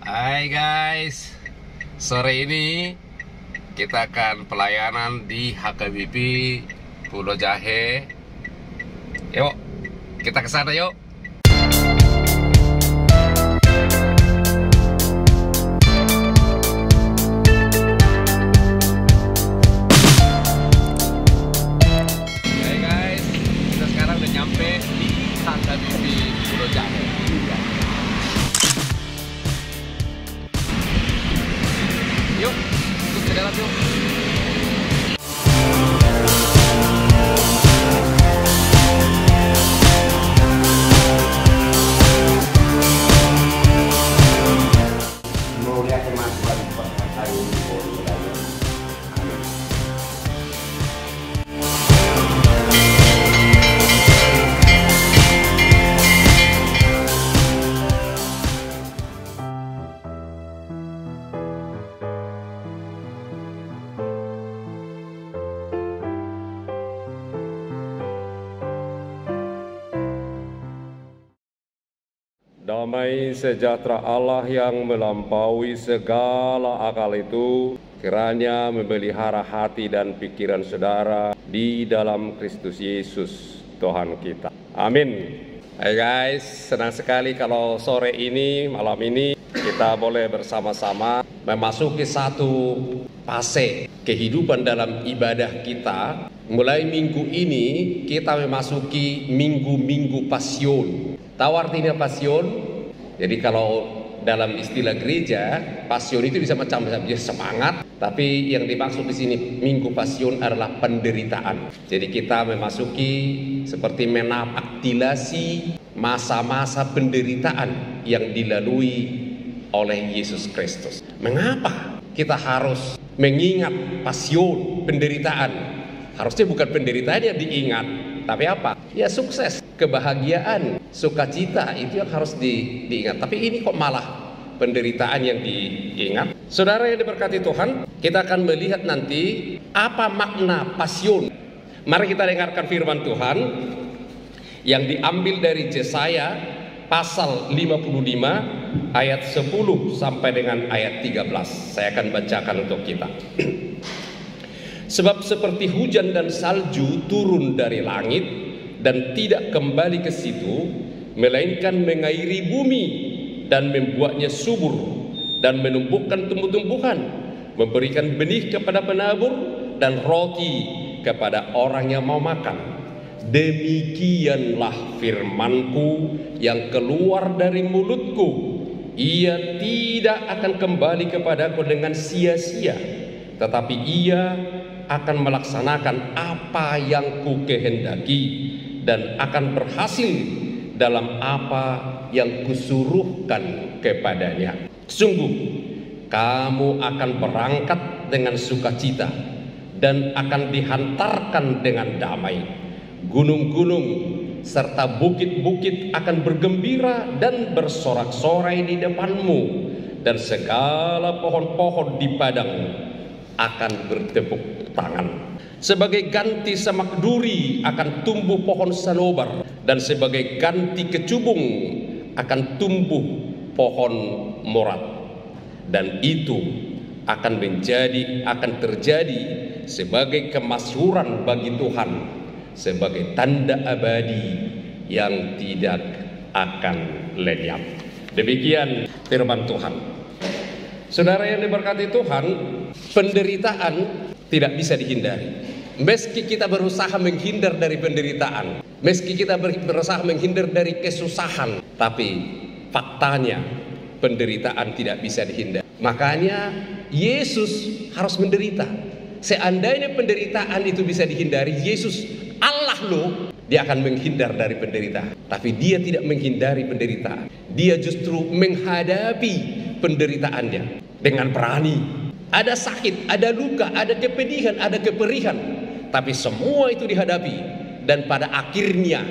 Hai guys, sore ini kita akan pelayanan di HKBP Pulau Jahe. Yuk, kita ke sana yuk. Hai guys, kita sekarang udah nyampe di HKBP Pulau Jahe. Yuk, ikut ke dalam yuk. Mau lihat kemasukan hari ini boleh. Amin. Damai sejahtera Allah yang melampaui segala akal itu kiranya memelihara hati dan pikiran saudara di dalam Kristus Yesus Tuhan kita. Amin. Hai guys, senang sekali kalau sore ini, malam ini kita boleh bersama-sama memasuki satu fase kehidupan dalam ibadah kita. Mulai minggu ini kita memasuki minggu-minggu pasion. Tahu artinya pasion? Jadi kalau dalam istilah gereja, pasion itu bisa macam-macam, dia semangat. Tapi yang dimaksud di sini minggu pasion adalah penderitaan. Jadi kita memasuki seperti menapaktilasi masa-masa penderitaan yang dilalui oleh Yesus Kristus. Mengapa kita harus mengingat pasion, penderitaan? Harusnya bukan penderitaan yang diingat, tapi apa? Ya sukses, kebahagiaan, sukacita itu yang harus diingat. Tapi ini kok malah penderitaan yang diingat. Saudara yang diberkati Tuhan, kita akan melihat nanti apa makna pasion. Mari kita dengarkan firman Tuhan yang diambil dari Yesaya pasal 55 ayat 10 sampai dengan ayat 13. Saya akan bacakan untuk kita. Sebab seperti hujan dan salju turun dari langit dan tidak kembali ke situ, melainkan mengairi bumi dan membuatnya subur dan menumbuhkan tumbuh-tumbuhan, memberikan benih kepada penabur dan roti kepada orang yang mau makan. Demikianlah firmanku yang keluar dari mulutku. Ia tidak akan kembali kepadaku dengan sia-sia, tetapi ia akan melaksanakan apa yang kukehendaki dan akan berhasil dalam apa yang kusuruhkan kepadanya. Sungguh kamu akan berangkat dengan sukacita dan akan dihantarkan dengan damai. Gunung-gunung serta bukit-bukit akan bergembira dan bersorak-sorai di depanmu, dan segala pohon-pohon di padang akan bertepuk tangan. Sebagai ganti semak duri akan tumbuh pohon sanobar, dan sebagai ganti kecubung akan tumbuh pohon morat. Dan itu akan terjadi sebagai kemasyhuran bagi Tuhan, sebagai tanda abadi yang tidak akan lenyap. Demikian firman Tuhan. Saudara yang diberkati Tuhan, penderitaan tidak bisa dihindari. Meski kita berusaha menghindar dari penderitaan, meski kita berusaha menghindar dari kesusahan, tapi faktanya penderitaan tidak bisa dihindari. Makanya Yesus harus menderita. Seandainya penderitaan itu bisa dihindari, Yesus Allah loh, dia akan menghindar dari penderitaan. Tapi dia tidak menghindari penderitaan. Dia justru menghadapi penderitaannya dengan berani. Ada sakit, ada luka, ada kepedihan, ada keperihan, tapi semua itu dihadapi, dan pada akhirnya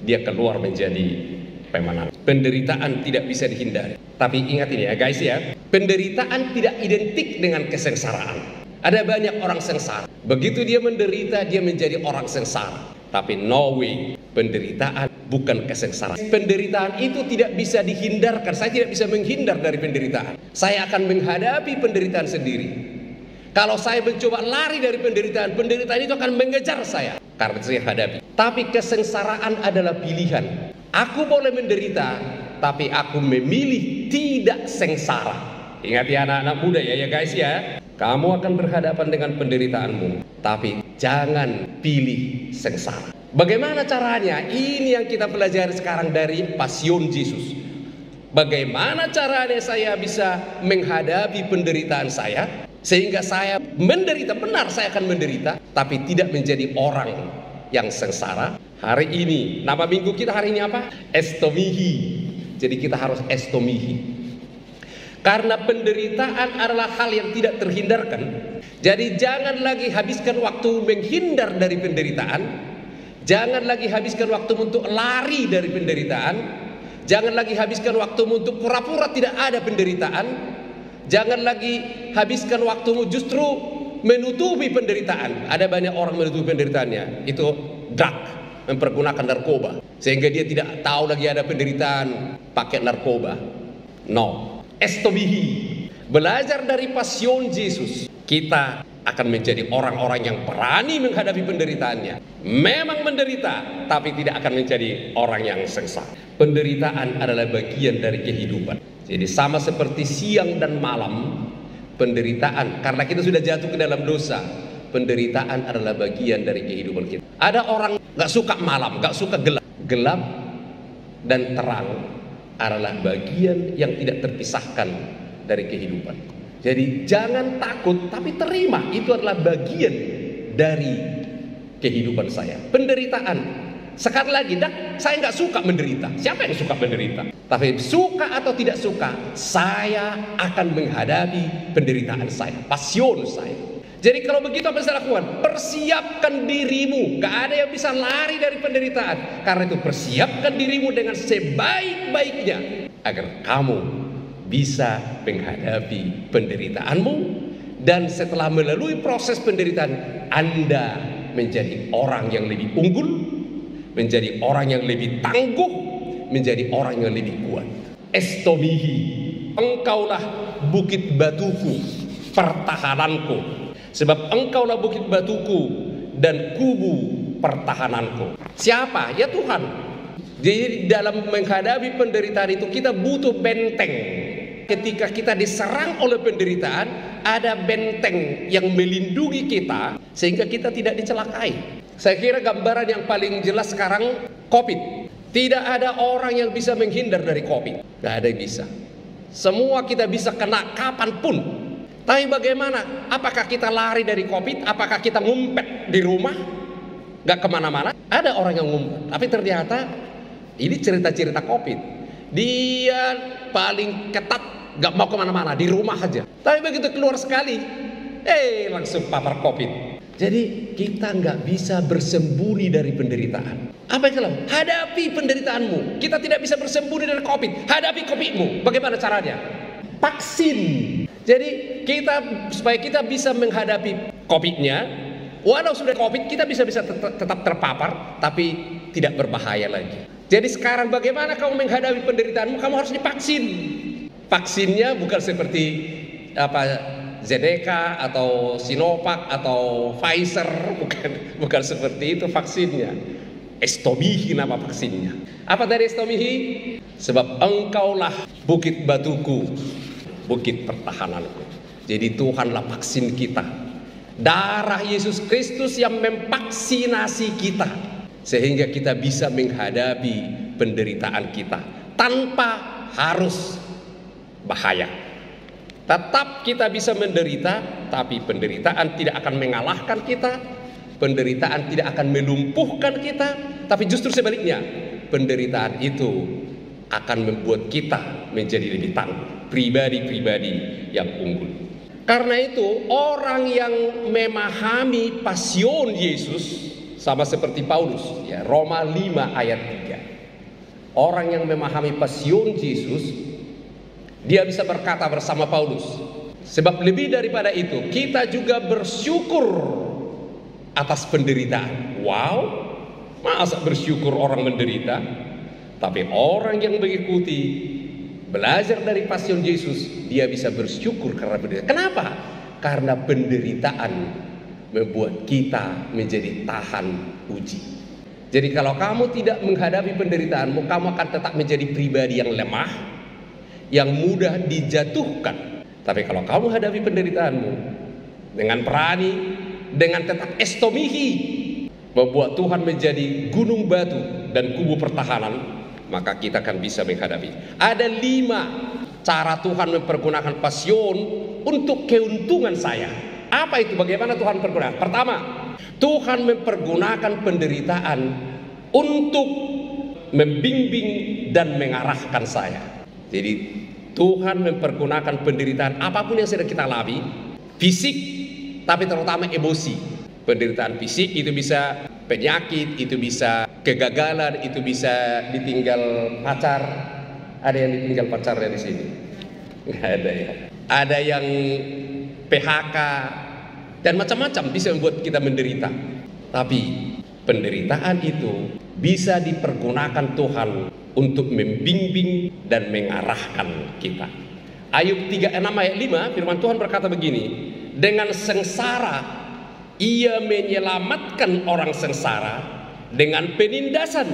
dia keluar menjadi pemenang. Penderitaan tidak bisa dihindari. Tapi ingat ini ya guys ya, penderitaan tidak identik dengan kesengsaraan. Ada banyak orang sengsara. Begitu dia menderita, dia menjadi orang sengsara. Tapi no way, penderitaan bukan kesengsaraan. Penderitaan itu tidak bisa dihindarkan. Saya tidak bisa menghindar dari penderitaan. Saya akan menghadapi penderitaan sendiri. Kalau saya mencoba lari dari penderitaan, penderitaan itu akan mengejar saya. Karena saya hadapi. Tapi kesengsaraan adalah pilihan. Aku boleh menderita, tapi aku memilih tidak sengsara. Ingat ya anak-anak muda ya guys ya. Kamu akan berhadapan dengan penderitaanmu, tapi jangan pilih sengsara. Bagaimana caranya? Ini yang kita pelajari sekarang dari Pasion Yesus. Bagaimana caranya saya bisa menghadapi penderitaan saya, sehingga saya menderita, benar saya akan menderita, tapi tidak menjadi orang yang sengsara. Hari ini, nama minggu kita hari ini apa? Estomihi. Jadi kita harus estomihi. Karena penderitaan adalah hal yang tidak terhindarkan. Jadi jangan lagi habiskan waktu menghindar dari penderitaan. Jangan lagi habiskan waktu untuk lari dari penderitaan. Jangan lagi habiskan waktu untuk pura-pura tidak ada penderitaan. Jangan lagi habiskan waktumu justru menutupi penderitaan. Ada banyak orang menutupi penderitaannya. Itu drug, mempergunakan narkoba. Sehingga dia tidak tahu lagi ada penderitaan pakai narkoba. No. Estomihi, belajar dari Pasion Yesus, kita akan menjadi orang-orang yang berani menghadapi penderitaannya. Memang menderita, tapi tidak akan menjadi orang yang sengsara. Penderitaan adalah bagian dari kehidupan. Jadi sama seperti siang dan malam, penderitaan, karena kita sudah jatuh ke dalam dosa, penderitaan adalah bagian dari kehidupan kita. Ada orang gak suka malam, gak suka gelap. Gelap dan terang adalah bagian yang tidak terpisahkan dari kehidupan. Jadi jangan takut, tapi terima. Itu adalah bagian dari kehidupan saya. Penderitaan. Sekali lagi, saya nggak suka menderita. Siapa yang suka menderita? Tapi suka atau tidak suka, saya akan menghadapi penderitaan saya, pasion saya. Jadi kalau begitu apa yang saya lakukan? Persiapkan dirimu. Gak ada yang bisa lari dari penderitaan. Karena itu persiapkan dirimu dengan sebaik-baiknya agar kamu bisa menghadapi penderitaanmu. Dan setelah melalui proses penderitaan, Anda menjadi orang yang lebih unggul, menjadi orang yang lebih tangguh, menjadi orang yang lebih kuat. Estomihi, engkaulah bukit batuku, pertahananku. Sebab engkaulah bukit batuku dan kubu pertahananku. Siapa? Ya Tuhan. Jadi dalam menghadapi penderitaan itu kita butuh benteng. Ketika kita diserang oleh penderitaan, ada benteng yang melindungi kita sehingga kita tidak dicelakai. Saya kira gambaran yang paling jelas sekarang COVID. Tidak ada orang yang bisa menghindar dari COVID. Gak ada yang bisa. Semua kita bisa kena kapanpun. Tapi bagaimana? Apakah kita lari dari COVID? Apakah kita ngumpet di rumah? Gak kemana-mana? Ada orang yang ngumpet. Tapi ternyata ini cerita-cerita COVID. Dia paling ketat, gak mau kemana-mana, di rumah aja. Tapi begitu keluar sekali, langsung papar COVID. Jadi kita gak bisa bersembunyi dari penderitaan. Apa yang salah? Hadapi penderitaanmu. Kita tidak bisa bersembunyi dari COVID. Hadapi COVID-mu. Bagaimana caranya? Vaksin. Jadi supaya kita bisa menghadapi COVID-nya, walau sudah COVID kita bisa tetap terpapar, tapi tidak berbahaya lagi. Jadi sekarang bagaimana kamu menghadapi penderitaanmu? Kamu harus divaksin. Vaksinnya bukan seperti Zeneca atau Sinovac atau Pfizer, bukan seperti itu vaksinnya. Estomihi nama vaksinnya. Apa dari Estomihi? Sebab engkaulah bukit batuku, bukit pertahananku. Jadi Tuhanlah vaksin kita. Darah Yesus Kristus yang memvaksinasi kita sehingga kita bisa menghadapi penderitaan kita tanpa harus bahaya. Tetap kita bisa menderita, tapi penderitaan tidak akan mengalahkan kita. Penderitaan tidak akan melumpuhkan kita, tapi justru sebaliknya, penderitaan itu akan membuat kita menjadi lebih tangguh. Pribadi-pribadi yang unggul. Karena itu orang yang memahami pasion Yesus sama seperti Paulus, ya, Roma 5 ayat 3. Orang yang memahami pasion Yesus, dia bisa berkata bersama Paulus, sebab lebih daripada itu kita juga bersyukur atas penderitaan. Wow, Masa bersyukur orang menderita? Tapi orang yang mengikuti, belajar dari pasion Yesus, dia bisa bersyukur karena menderita. Kenapa? Karena penderitaan membuat kita menjadi tahan uji. Jadi kalau kamu tidak menghadapi penderitaanmu, kamu akan tetap menjadi pribadi yang lemah, yang mudah dijatuhkan. Tapi kalau kamu hadapi penderitaanmu dengan berani, dengan tetap estomihi, membuat Tuhan menjadi gunung batu dan kubu pertahanan, maka kita akan bisa menghadapi. Ada 5 cara Tuhan mempergunakan pasion untuk keuntungan saya. Apa itu? Bagaimana Tuhan pergunakan? Pertama, Tuhan mempergunakan penderitaan untuk membimbing dan mengarahkan saya. Jadi Tuhan mempergunakan penderitaan apapun yang sedang kita alami, fisik, tapi terutama emosi. Penderitaan fisik itu bisa penyakit, itu bisa kegagalan, itu bisa ditinggal pacar. Ada yang ditinggal pacarnya di sini? Nggak ada ya. Ada yang PHK dan macam-macam bisa membuat kita menderita. Tapi penderitaan itu bisa dipergunakan Tuhan untuk membimbing dan mengarahkan kita. Ayub 36 ayat 5 firman Tuhan berkata begini, dengan sengsara ia menyelamatkan orang sengsara, dengan penindasan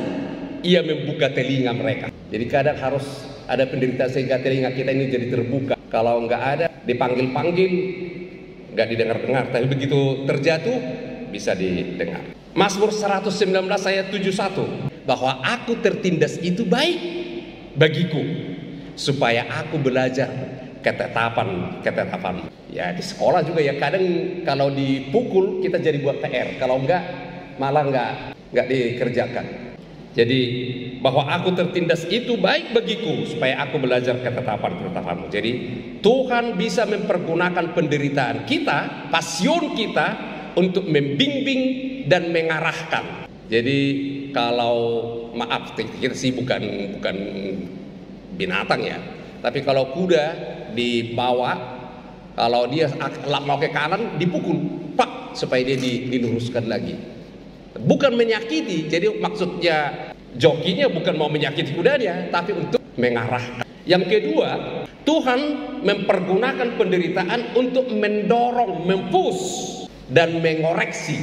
ia membuka telinga mereka. Jadi kadang harus ada penderitaan sehingga telinga kita ini jadi terbuka. Kalau nggak ada, dipanggil-panggil, nggak didengar-dengar. Tapi begitu terjatuh, bisa didengar. Mazmur 119 ayat 71, bahwa aku tertindas itu baik bagiku, supaya aku belajar ketetapan. Ya di sekolah juga ya, kadang kalau dipukul kita jadi buat PR, kalau enggak malah enggak dikerjakan. Jadi bahwa aku tertindas itu baik bagiku, supaya aku belajar ketetapan-ketetapanmu. Jadi Tuhan bisa mempergunakan penderitaan kita, pasion kita, untuk membimbing dan mengarahkan. Jadi kalau maaf, kita sih bukan binatang ya, tapi kalau kuda dibawa, kalau dia mau ke kanan dipukul, pak, supaya dia diluruskan lagi. Bukan menyakiti. Jadi maksudnya jokinya bukan mau menyakiti kudanya, tapi untuk mengarahkan. Yang kedua, Tuhan mempergunakan penderitaan untuk mendorong, mempush dan mengoreksi.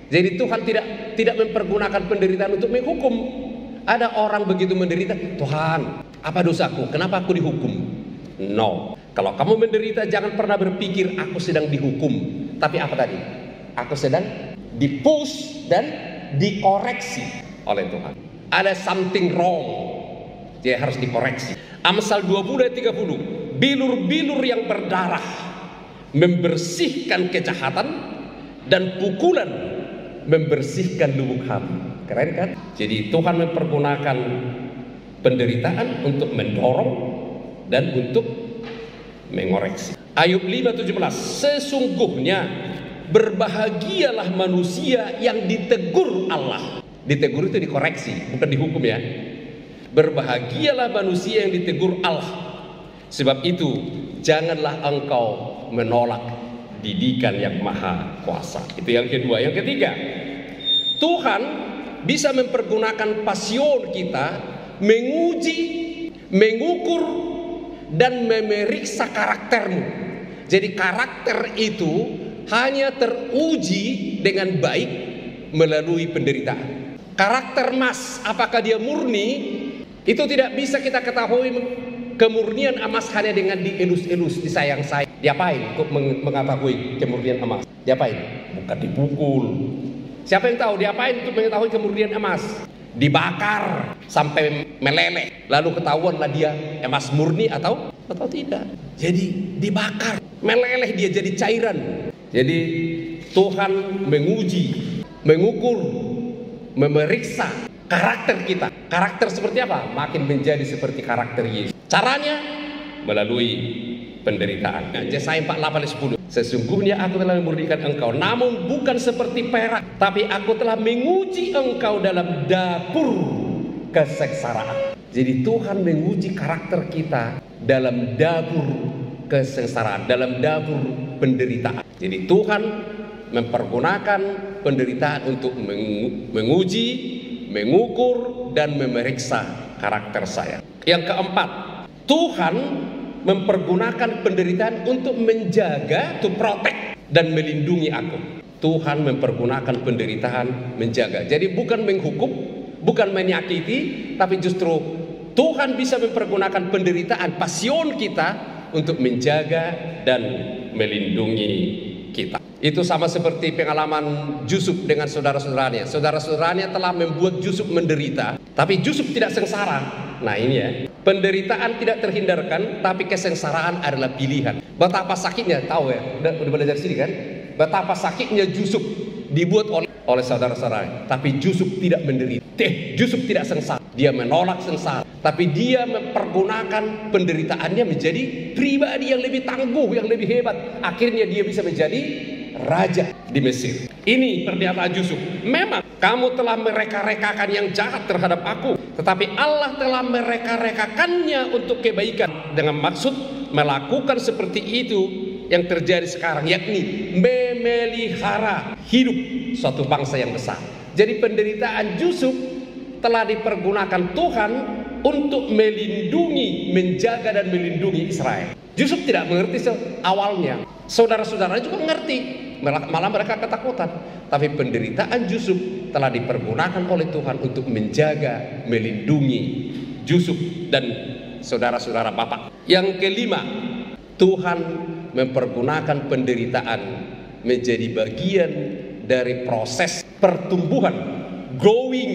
Jadi Tuhan tidak mempergunakan penderitaan untuk menghukum. Ada orang begitu menderita, Tuhan, apa dosaku? Kenapa aku dihukum? No. Kalau kamu menderita, jangan pernah berpikir aku sedang dihukum. Tapi apa tadi? Aku sedang dipush dan dikoreksi oleh Tuhan. Ada something wrong, dia harus dikoreksi. Amsal 20 ayat 30, bilur-bilur yang berdarah membersihkan kejahatan, dan pukulan membersihkan lubuk hati. Keren kan? Jadi Tuhan mempergunakan penderitaan untuk mendorong dan untuk mengoreksi. Ayub 5:17, sesungguhnya berbahagialah manusia yang ditegur Allah. Ditegur itu dikoreksi, bukan dihukum ya. Berbahagialah manusia yang ditegur Allah. Sebab itu janganlah engkau menolak didikan yang maha kuasa. Itu yang kedua. Yang ketiga, Tuhan bisa mempergunakan pasion kita menguji, mengukur, dan memeriksa karaktermu. Jadi karakter itu hanya teruji dengan baik melalui penderitaan. Karakter emas, apakah dia murni? Itu tidak bisa kita ketahui kemurnian emas hanya dengan dielus-elus, disayang-sayang. Diapain untuk mengetahui kemurnian emas? Diapain? Bukan dipukul. Siapa yang tahu diapain untuk mengetahui kemurnian emas? Dibakar sampai meleleh, lalu ketahuanlah dia emas murni atau tidak. Jadi dibakar, meleleh dia jadi cairan. Jadi Tuhan menguji, mengukur, memeriksa karakter kita. Karakter seperti apa? Makin menjadi seperti karakter Yesus. Caranya melalui penderitaan. Yesaya 48:10. Sesungguhnya aku telah memurnikan engkau, namun bukan seperti perak, tapi aku telah menguji engkau dalam dapur kesengsaraan. Jadi Tuhan menguji karakter kita dalam dapur kesengsaraan, dalam dapur penderitaan. Jadi Tuhan mempergunakan penderitaan untuk menguji, mengukur, dan memeriksa karakter saya. Yang keempat, Tuhan mempergunakan penderitaan untuk menjaga, to protect, dan melindungi aku. Tuhan mempergunakan penderitaan menjaga. Jadi bukan menghukum, bukan menyakiti, tapi justru Tuhan bisa mempergunakan penderitaan, pasion kita untuk menjaga dan melindungi kita. Itu sama seperti pengalaman Yusuf dengan saudara-saudaranya. Saudara-saudaranya telah membuat Yusuf menderita, tapi Yusuf tidak sengsara. Nah ini ya, penderitaan tidak terhindarkan, tapi kesengsaraan adalah pilihan. Betapa sakitnya, tahu ya, udah belajar sini kan? Betapa sakitnya Yusuf dibuat oleh saudara-saudaranya, tapi Yusuf tidak menderita. Yusuf tidak sengsara, dia menolak sengsara, tapi dia mempergunakan penderitaannya menjadi pribadi yang lebih tangguh, yang lebih hebat. Akhirnya dia bisa menjadi raja di Mesir. Ini pernyataan Yusuf. Memang kamu telah mereka-rekakan yang jahat terhadap aku, tetapi Allah telah mereka-rekakannya untuk kebaikan, dengan maksud melakukan seperti itu yang terjadi sekarang, yakni memelihara hidup suatu bangsa yang besar. Jadi penderitaan Yusuf telah dipergunakan Tuhan untuk melindungi, menjaga dan melindungi Israel. Yusuf tidak mengerti awalnya, saudara-saudaranya juga mengerti, malah mereka ketakutan. Tapi penderitaan Yusuf telah dipergunakan oleh Tuhan untuk menjaga, melindungi Yusuf dan saudara-saudara Bapak. Yang kelima, Tuhan mempergunakan penderitaan menjadi bagian dari proses pertumbuhan, growing.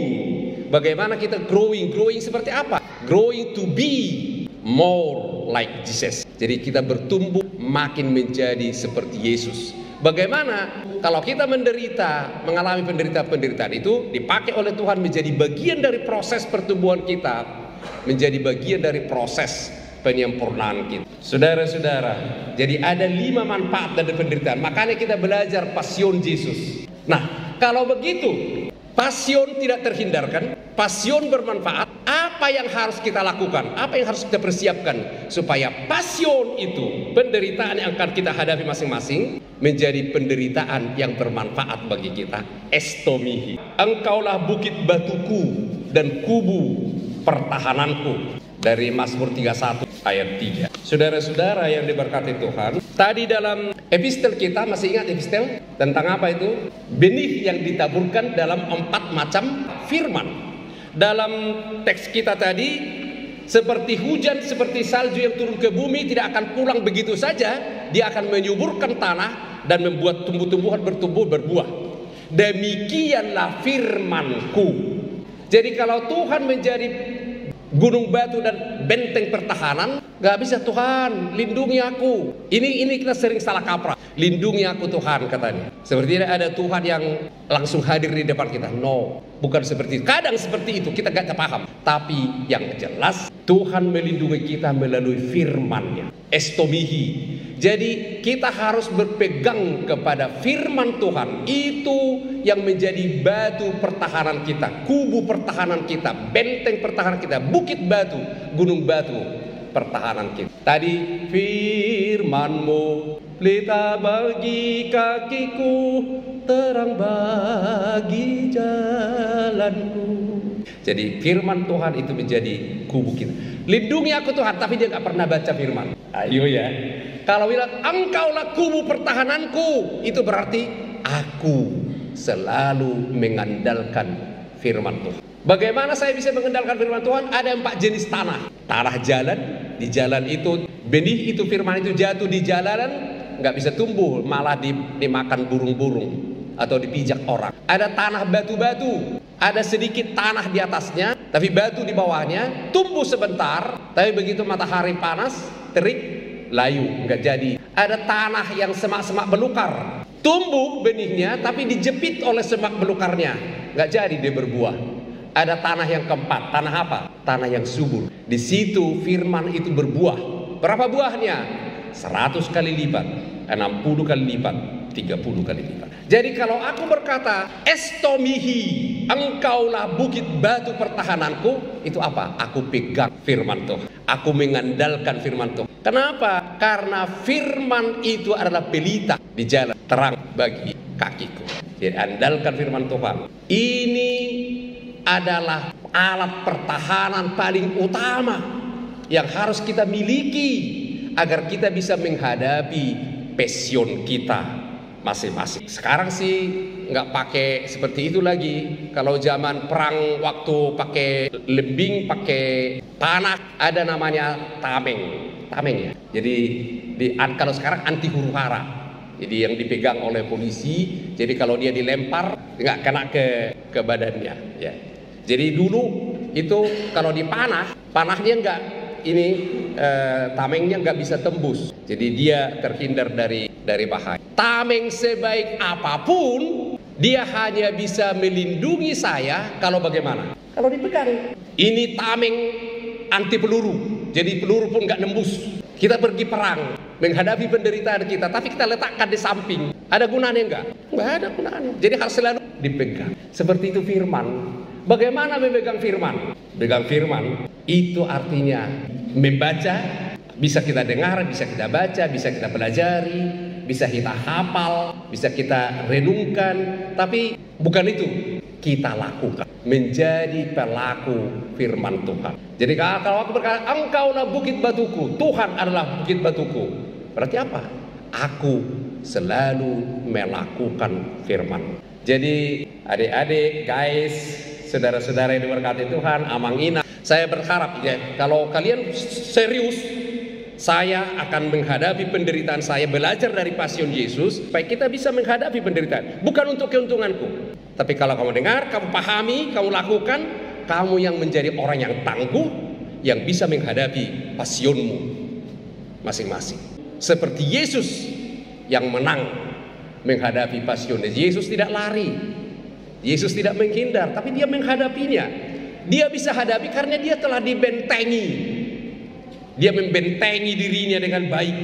Bagaimana kita growing? Growing seperti apa? Growing to be more like Jesus. Jadi kita bertumbuh makin menjadi seperti Yesus. Bagaimana kalau kita menderita, mengalami penderitaan itu dipakai oleh Tuhan menjadi bagian dari proses pertumbuhan kita, menjadi bagian dari proses penyempurnaan kita. Saudara-saudara, jadi ada 5 manfaat dari penderitaan. Makanya kita belajar pasion Yesus. Nah, kalau begitu, pasion tidak terhindarkan, pasion bermanfaat. Apa yang harus kita lakukan? Apa yang harus kita persiapkan supaya pasion itu, penderitaan yang akan kita hadapi masing-masing, menjadi penderitaan yang bermanfaat bagi kita? Estomihi, engkaulah bukit batuku dan kubu pertahananku. Dari Mazmur 31 ayat 3. Saudara-saudara yang diberkati Tuhan, tadi dalam epistel kita, masih ingat epistel? Tentang apa itu? Benih yang ditaburkan dalam 4 macam firman. Dalam teks kita tadi, seperti hujan, seperti salju yang turun ke bumi, tidak akan pulang begitu saja. Dia akan menyuburkan tanah dan membuat tumbuh-tumbuhan bertumbuh berbuah. Demikianlah firmanku. Jadi kalau Tuhan menjadi gunung batu dan benteng pertahanan, gak bisa Tuhan lindungi aku. Ini kita sering salah kaprah. Lindungi aku Tuhan katanya. Seperti ada Tuhan yang langsung hadir di depan kita. No, bukan seperti itu. Kadang seperti itu kita gak paham. Tapi yang jelas Tuhan melindungi kita melalui firman-Nya. Estomihi. Jadi kita harus berpegang kepada firman Tuhan. Itu yang menjadi batu pertahanan kita, kubu pertahanan kita, benteng pertahanan kita, bukit batu, gunung batu pertahanan kita. Tadi firman-Mu pelita bagi kakiku, terang bagi jalanku. Jadi firman Tuhan itu menjadi kubu kita. Lindungi aku Tuhan, tapi dia gak pernah baca firman. Ayo ya. Kalau bilang engkaulah kubu pertahananku, itu berarti aku selalu mengandalkan firman Tuhan. Bagaimana saya bisa mengandalkan firman Tuhan? Ada 4 jenis tanah. Tanah jalan, di jalan itu benih itu firman itu jatuh di jalanan, nggak bisa tumbuh, malah dimakan burung-burung atau dipijak orang. Ada tanah batu-batu, ada sedikit tanah di atasnya, tapi batu di bawahnya, tumbuh sebentar, tapi begitu matahari panas, terik, layu, nggak jadi. Ada tanah yang semak-semak belukar, tumbuh benihnya, tapi dijepit oleh semak belukarnya, nggak jadi dia berbuah. Ada tanah yang keempat, tanah apa? Tanah yang subur. Di situ firman itu berbuah. Berapa buahnya? 100 kali lipat, 60 kali lipat, 30 kali lipat. Jadi kalau aku berkata estomihi, engkaulah bukit batu pertahananku, itu apa? Aku pegang firman Tuhan. Aku mengandalkan firman Tuhan. Kenapa? Karena firman itu adalah pelita di jalan, terang bagi kakiku. Jadi andalkan firman Tuhan. Ini adalah alat pertahanan paling utama yang harus kita miliki agar kita bisa menghadapi passion kita masing-masing. Sekarang sih nggak pakai seperti itu lagi. Kalau zaman perang waktu pakai lembing, pakai panah, ada namanya tameng ya. Jadi kalau sekarang anti huru hara. Jadi yang dipegang oleh polisi. Jadi kalau dia dilempar nggak kena ke badannya. Ya. Jadi dulu itu kalau panahnya nggak tamengnya nggak bisa tembus. Jadi dia terhindar dari bahaya. Tameng sebaik apapun, dia hanya bisa melindungi saya kalau bagaimana? Kalau dipegang. Ini tameng anti peluru. Jadi peluru pun nggak nembus. Kita pergi perang, menghadapi penderitaan kita, tapi kita letakkan di samping. Ada gunanya enggak? Enggak ada gunanya. Jadi harus selalu dipegang. Seperti itu firman. Bagaimana memegang firman? Pegang firman itu artinya membaca, bisa kita dengar, bisa kita baca, bisa kita pelajari, bisa kita hafal, bisa kita renungkan, tapi bukan itu. Kita lakukan, menjadi pelaku firman Tuhan. Jadi kalau aku berkata, engkaulah bukit batuku, Tuhan adalah bukit batuku, berarti apa? Aku selalu melakukan firman. Jadi adik-adik, guys, saudara-saudara yang diberkati Tuhan, amang ina, saya berharap ya, kalau kalian serius, saya akan menghadapi penderitaan saya, belajar dari passion Yesus, supaya kita bisa menghadapi penderitaan. Bukan untuk keuntunganku. Tapi kalau kamu dengar, kamu pahami, kamu lakukan, kamu yang menjadi orang yang tangguh, yang bisa menghadapi passionmu masing-masing. Seperti Yesus yang menang menghadapi passionnya. Yesus tidak lari, Yesus tidak menghindar, tapi dia menghadapinya. Dia bisa hadapi karena dia telah dibentengi. Dia membentengi dirinya dengan baik.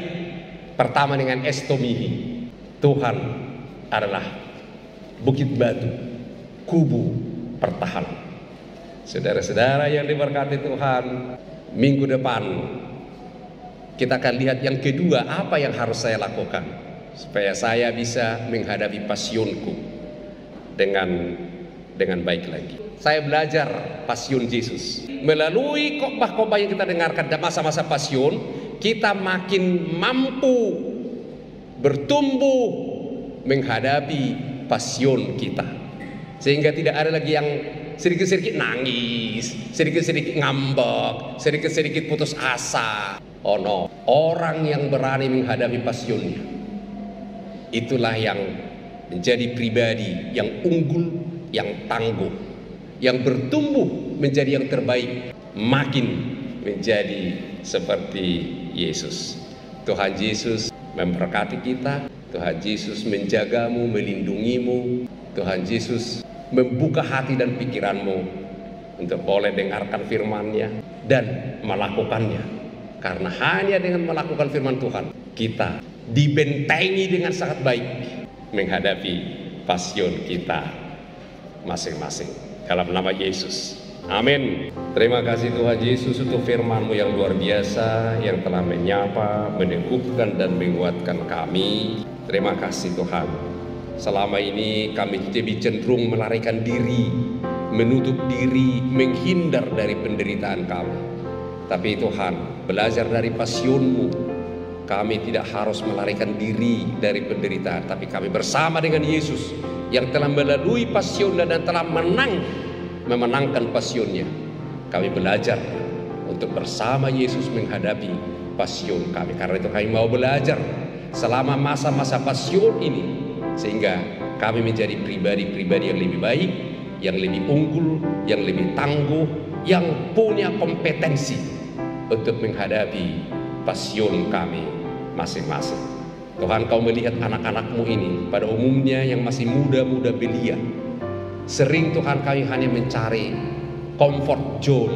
Pertama dengan estomihi. Tuhan adalah bukit batu, kubu pertahanan. Saudara-saudara yang diberkati Tuhan, minggu depan kita akan lihat yang kedua, apa yang harus saya lakukan supaya saya bisa menghadapi passionku dengan baik lagi. Saya belajar passion Yesus. Melalui khotbah-khotbah yang kita dengarkan dalam masa-masa passion, kita makin mampu bertumbuh menghadapi passion kita. Sehingga tidak ada lagi yang sedikit-sedikit nangis, sedikit-sedikit ngambek, sedikit-sedikit putus asa. Oh no, orang yang berani menghadapi passionnya, itulah yang menjadi pribadi yang unggul, yang tangguh, yang bertumbuh menjadi yang terbaik, makin menjadi seperti Yesus. Tuhan Yesus memberkati kita, Tuhan Yesus menjagamu, melindungimu, Tuhan Yesus membuka hati dan pikiranmu untuk boleh dengarkan firman-Nya dan melakukannya. Karena hanya dengan melakukan firman Tuhan, kita dibentengi dengan sangat baik menghadapi passion kita masing-masing. Dalam nama Yesus, amin. Terima kasih Tuhan Yesus untuk firman-Mu yang luar biasa, yang telah menyapa, meneguhkan dan menguatkan kami. Terima kasih Tuhan. Selama ini kami lebih cenderung melarikan diri, menutup diri, menghindar dari penderitaan kami. Tapi Tuhan, belajar dari passion-Mu, kami tidak harus melarikan diri dari penderitaan, tapi kami bersama dengan Yesus yang telah melalui passion-Nya dan telah memenangkan passion-Nya. Kami belajar untuk bersama Yesus menghadapi passion kami. Karena itu kami mau belajar selama masa-masa passion ini, sehingga kami menjadi pribadi-pribadi yang lebih baik, yang lebih unggul, yang lebih tangguh, yang punya kompetensi untuk menghadapi passion kami masing-masing. Tuhan, Kau melihat anak-anak-Mu ini pada umumnya yang masih muda-muda belia. Sering Tuhan kami hanya mencari comfort zone,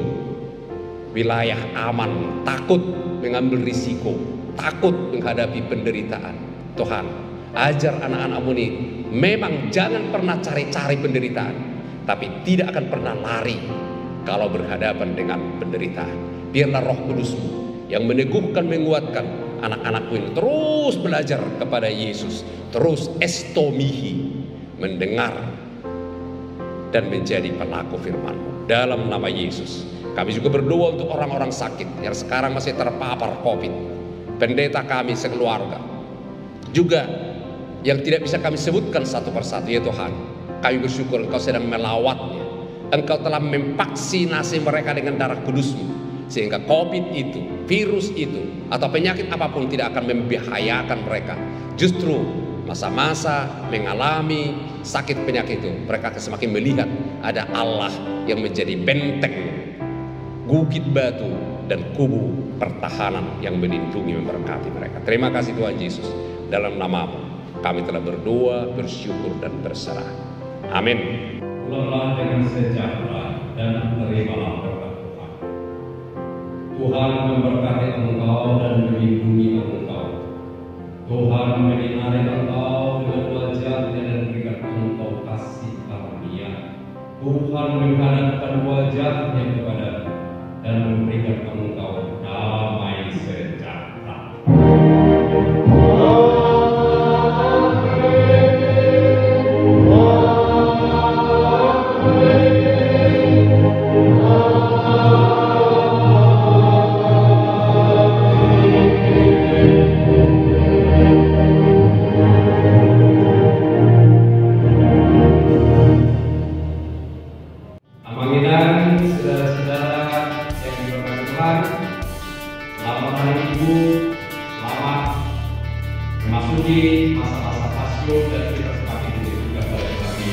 wilayah aman, takut mengambil risiko, takut menghadapi penderitaan. Tuhan, ajar anak-anak-Mu ini memang jangan pernah cari-cari penderitaan, tapi tidak akan pernah lari kalau berhadapan dengan penderitaan. Biarlah Roh Kudus-Mu yang meneguhkan, menguatkan anak-anakku ini terus belajar kepada Yesus, terus estomihi, mendengar, dan menjadi pelaku firman-Mu. Dalam nama Yesus, kami juga berdoa untuk orang-orang sakit yang sekarang masih terpapar COVID. Pendeta kami sekeluarga, juga yang tidak bisa kami sebutkan satu persatu, ya Tuhan. Kami bersyukur Engkau sedang melawatnya. Engkau telah memvaksinasi mereka dengan darah kudus-Mu, sehingga COVID itu, virus itu, atau penyakit apapun tidak akan membahayakan mereka. Justru masa-masa mengalami sakit penyakit itu, mereka akan semakin melihat ada Allah yang menjadi benteng, bukit batu, dan kubu pertahanan yang melindungi, memberkati mereka. Terima kasih Tuhan Yesus. Dalam nama-Mu kami telah berdoa, bersyukur, dan berserah. Amin. Pulanglah dengan sejahtera dan terimalah berkat Tuhan. Tuhan memberkati engkau dan melindungi engkau. Tuhan menyinari engkau dengan wajah-Nya dan memberikan engkau kasih karunia. Tuhan menghadapkan wajah-Nya kepadamu dan memberikan engkau damai sejahtera. Memasuki masa-masa pasio dan kita semakin ditunjukkan oleh kami.